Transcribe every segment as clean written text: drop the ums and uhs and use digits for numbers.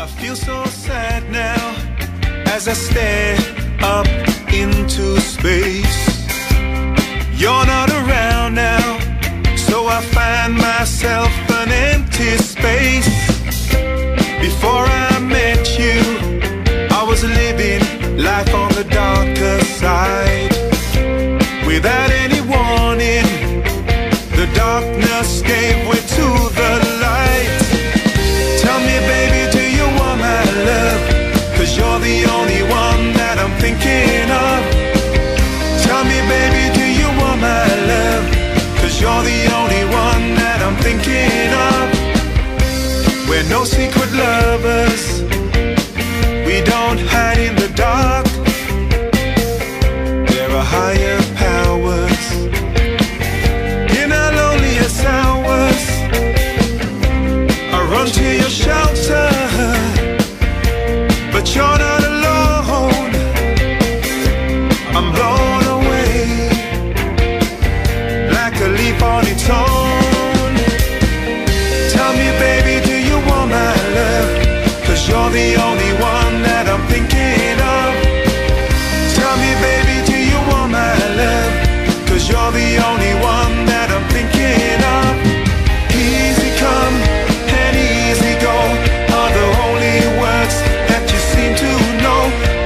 I feel so sad now as I stare up into space. You're not around now, so I find myself an empty space. Before I met you, I was living life on the darker side. Without any warning, the darkness gave way to the light. Tell me, baby, do you want my love? 'Cause you're the only one that I'm thinking of. Tell me, baby, do you want my love? 'Cause you're the only one that I'm thinking of. We're no secret lovers, we don't hide in the dark. There are higher powers in our loneliest hours. I run to your shelter, but you're not alone. I'm blown away like a leaf on its own. Tell me, baby, do you want my love? 'Cause you're the only one that I'm thinking of. Tell me, baby, do you want my love? 'Cause you're the only one that I'm thinking of. Easy come and easy go are the only words that you seem to know.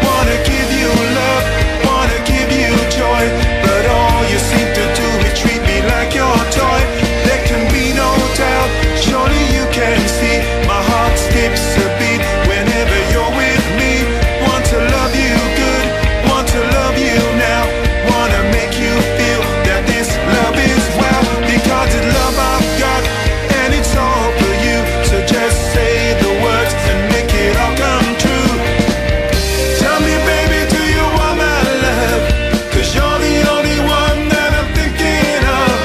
Wanna give you love, wanna give you joy, but all you seem to do is treat me like your toy. There can be no doubt, surely you can see my heart skips a beat whenever you're with me. Want to love you good, want to love you now, wanna make you feel that this love is wow. Because it's love I've got and it's all for you. So just say the words and make it all come true. Tell me, baby, do you want my love? 'Cause you're the only one that I'm thinking of.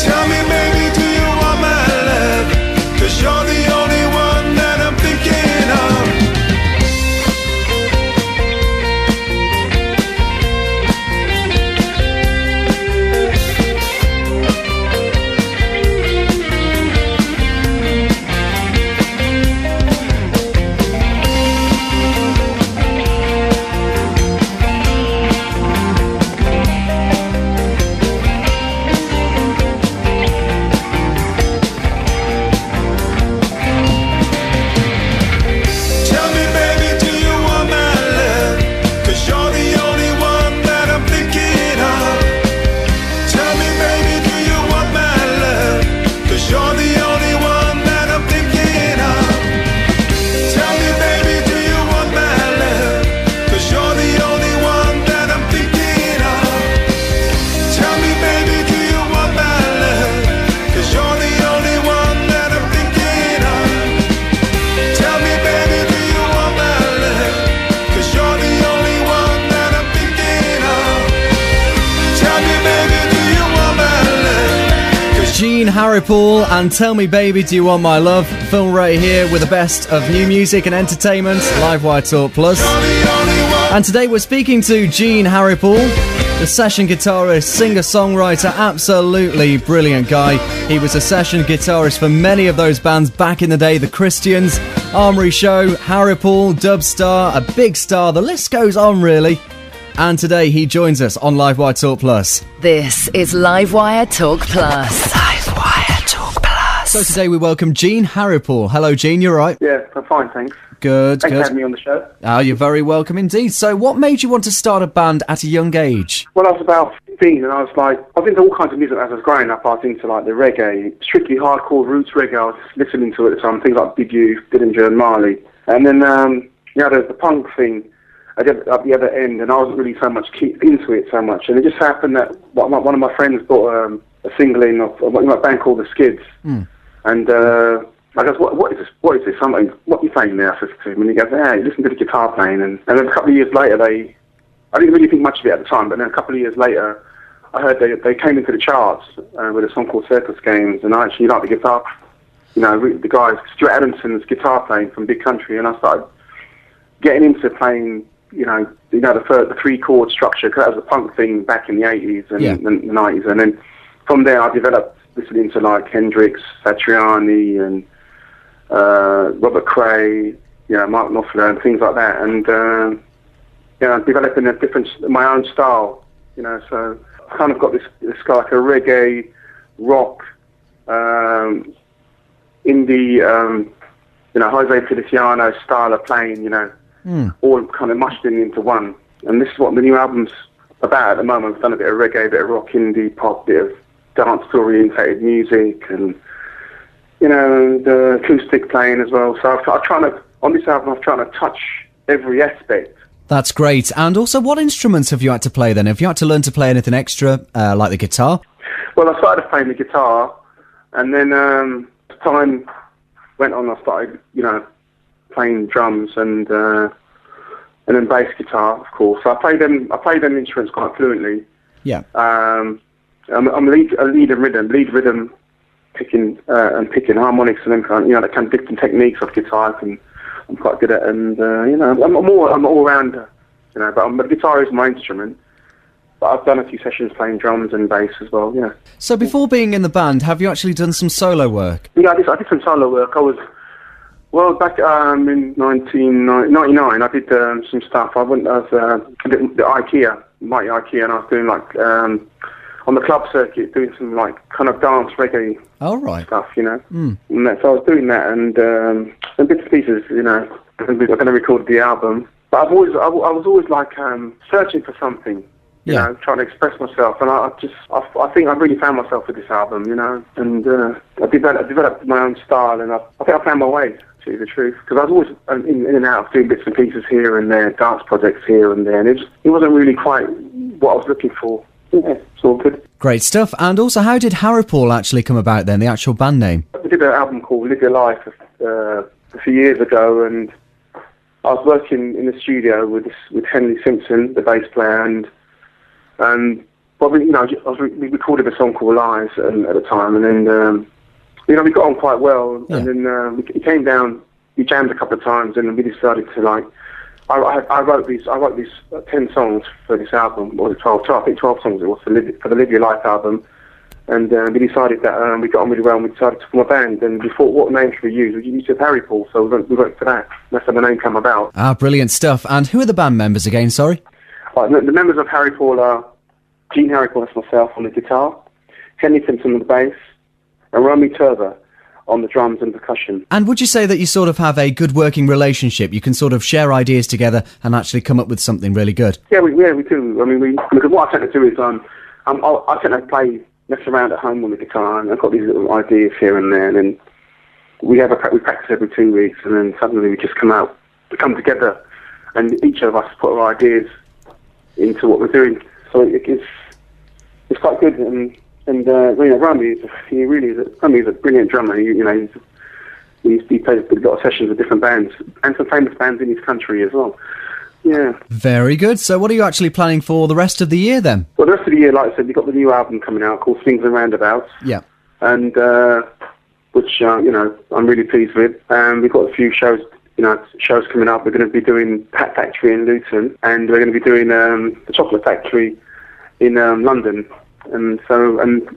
Tell me, baby, do you want my love? 'Cause you're the only one that I'm thinking of. Tell me, baby, do you want my love? 'Cause you're the only one that I'm thinking of. Tell me, baby, do you want my love? 'Cause you're the only one that I'm thinking of. Tell me, baby, do you want my love? 'Cause you're the only one that I'm thinking of. Tell me, baby, do you want my love? 'Cause you're the only one that I'm thinking of. Tell me, baby, do you want my love? 'Cause you're the only one that I'm thinking of. Tell me, baby, do you want my love? 'Cause Jean Harripaul and Tell Me Baby Do You Want My Love. Phil Ray here with the best of new music and entertainment, Live Wire Talk Plus. you're the only one. And today we're speaking to Jean Harripaul, the session guitarist, singer-songwriter, absolutely brilliant guy. He was a session guitarist for many of those bands back in the day, the Christians, Armory Show, Harripaul, Dubstar, a big star, the list goes on really. And today he joins us on Live Wire Talk Plus. This is Live Wire Talk Plus. Live Wire Talk Plus. So today we welcome Jean Harripaul. Hello Jean, you alright? Yeah, I'm fine, thanks. Good, Thanks for good. having me on the show. You're very welcome indeed. So what made you want to start a band at a young age? Well, I was about 15 and I was into all kinds of music as I was growing up. I was into like the reggae, strictly hardcore roots reggae. I was listening to it at the time, things like Big U, Dillinger and Marley. And then, the punk thing at the other end, and I wasn't really so much into it so much. And it just happened that one of my friends bought a single in of a band called The Skids. And I goes, what is this? What is this? Something? What are you playing there? I said to him, and he goes, you listen to the guitar playing. And then a couple of years later, I didn't really think much of it at the time, but then a couple of years later, I heard they came into the charts with a song called Circus Games, and I actually liked the guitar. You know, the guy, Stuart Adamson's guitar playing from Big Country, and I started getting into playing, the three-chord structure, because that was a punk thing back in the 80s and the 90s. And then from there, I developed listening to like Hendrix, Satriani, and Robert Cray, Mark Knopfler and things like that, and developing my own style, so I kind of got this like a reggae, rock, indie, Jose Feliciano style of playing, all kind of mushed into one. And this is what the new album's about at the moment. I've done a bit of reggae, a bit of rock, indie, pop, bit of dance-orientated music, and the acoustic playing as well. So on this album, I'm trying to touch every aspect. That's great. And also, what instruments have you had to play then? Have you had to learn to play anything extra, like the guitar? Well, I started playing the guitar, and then as time went on, I started, playing drums and then bass guitar, of course. So I play them instruments quite fluently. Yeah. I'm lead rhythm picking harmonics and them kind of, kind of different techniques of guitar. I'm quite good at, and I'm all rounder, but the guitar is my instrument. But I've done a few sessions playing drums and bass as well. So before being in the band, have you actually done some solo work? Yeah, I did some solo work. Back in 1999, I did some stuff. I went as the Mighty IKEA, and I was doing on the club circuit, doing some kind of dance reggae stuff, And so I was doing that, and bits and pieces, I'm going to record the album. But I was always searching for something, trying to express myself, and I think I really found myself with this album, and I developed my own style, and I think I found my way. To tell you the truth, because I was always in and out of doing bits and pieces here and there, dance projects here and there, and it wasn't really quite what I was looking for. Yeah, it's all good. Great stuff. And also, how did Harripaul actually come about then, the actual band name? We did an album called Live Your Life a few years ago, and I was working in the studio with Henry Simpson, the bass player, and we recorded a song called Lies at the time, and then we got on quite well, and then he came down, we jammed a couple of times, and we decided to I wrote these 10 songs for this album, or 12 songs it was for the Live Your Life album, and we decided that we got on really well, and we decided to form a band, and we thought, what name should we use? We used Harripaul, so we went for that. That's how the name came about. Brilliant stuff. And who are the band members again, sorry? The members of Harripaul are Jean Harripaul, that's myself, on the guitar, Henry Simpson on the bass, and Romy Turber on the drums and percussion. And would you say that you sort of have a good working relationship? You can sort of share ideas together and actually come up with something really good? Yeah, we do. I mean, because what I tend to do is I tend to mess around at home on the guitar, and I've got these little ideas here and there, and then we practice every 2 weeks, and then suddenly we come together, and each of us put our ideas into what we're doing. So it's quite good, and Rami is a brilliant drummer. He plays a lot of sessions with different bands and some famous bands in his country as well. Yeah. Very good. So what are you actually planning for the rest of the year then? Well, the rest of the year, like I said, we've got the new album coming out called Swings Roundabouts. Yeah. And which I'm really pleased with. We've got a few shows coming up. We're going to be doing Pat Factory in Luton, and we're going to be doing the Chocolate Factory in London. And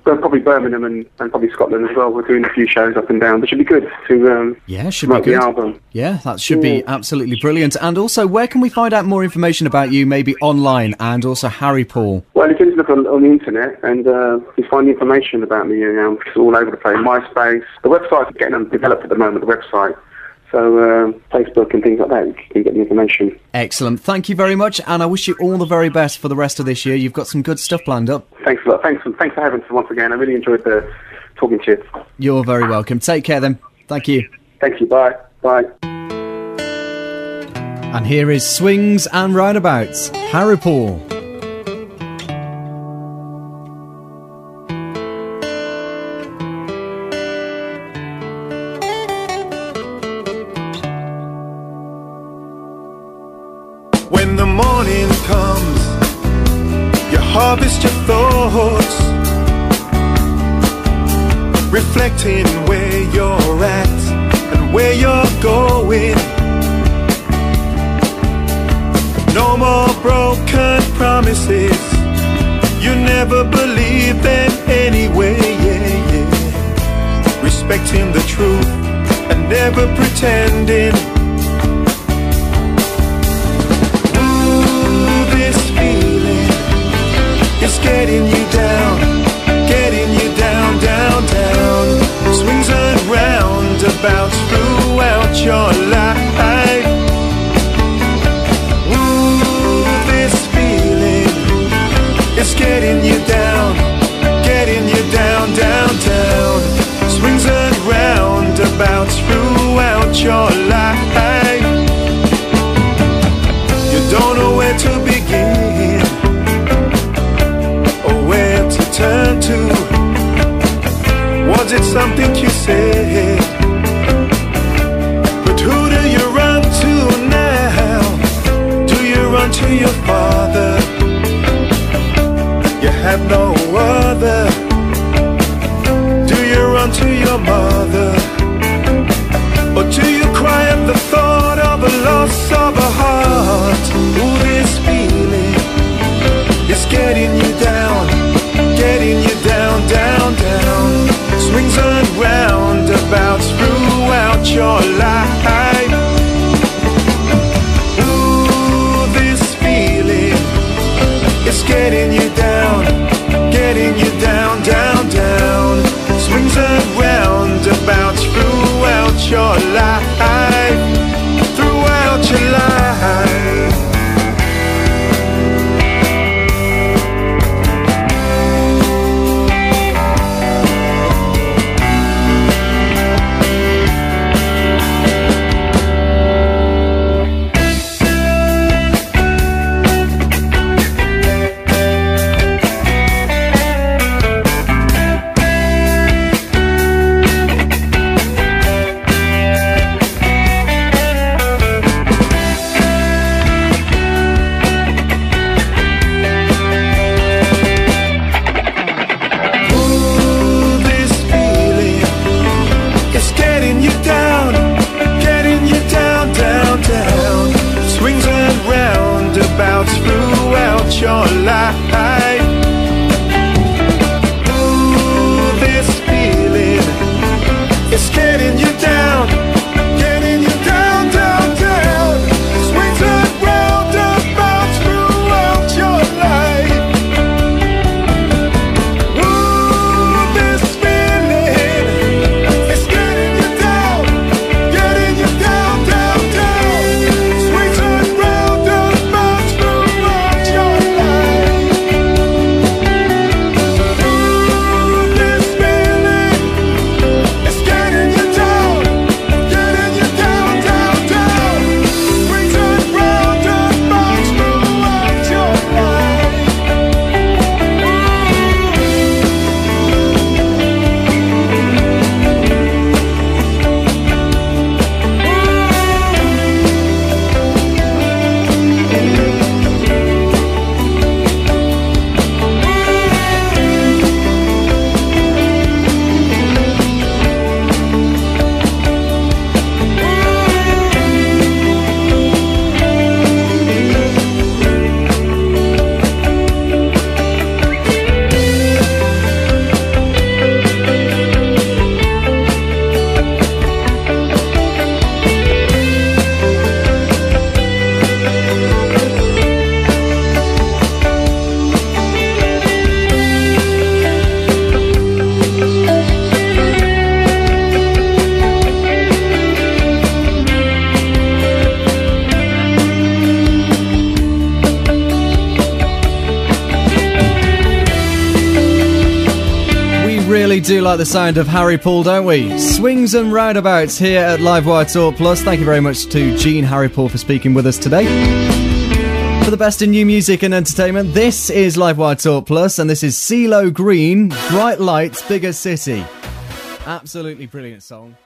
probably Birmingham and probably Scotland as well. We're doing a few shows up and down, which should be good to promote the album. Yeah, that should be absolutely brilliant. And also, where can we find out more information about you, maybe online, and also Harripaul? Well, you can just look on the internet, and you find information about me. It's all over the place. MySpace, the website's getting developed at the moment. The website. So Facebook and things like that, you can get the information. Excellent. Thank you very much, and I wish you all the very best for the rest of this year. You've got some good stuff planned up. Thanks a lot. Thanks for having us once again. I really enjoyed talking to you. You're very welcome. Take care then. Thank you. Thank you. Bye. Bye. And here is Swings and Roundabouts, Harripaul. When the morning comes, you harvest your thoughts, reflecting where you're at and where you're going. No more broken promises, you never believed them anyway, yeah. Respecting the truth and never pretending. Ooh, this feeling is getting you down, down, down. Swings and roundabouts throughout your life. Ooh, this feeling is getting you down, down, down. Swings and roundabouts throughout your life. You don't know where to begin or where to turn to. Was it something you said? But who do you run to now? Do you run to your father? You have no other. Do you run to your mother? Or do you cry at the thought of a loss of a heart? Ooh, this feeling is getting you down, down, down. Swings and roundabouts throughout your life. Ooh, this feeling is getting you down, down, down. Swings and roundabouts throughout your life, throughout your life. Throughout your life. Ooh, this feeling is getting you down, down, down. Swings and roundabouts throughout your life. Ooh, this feeling is getting you down, down, down. Swings and roundabouts throughout your life. Ooh, this feeling is getting you down, down. Swings and roundabouts throughout your life. Really do like the sound of Harripaul, don't we? Swings and roundabouts here at Livewire Talk Plus. Thank you very much to Jean Harripaul for speaking with us today. For the best in new music and entertainment, this is Livewire Talk Plus, and this is CeeLo Green, Bright Lights, Bigger City. Absolutely brilliant song.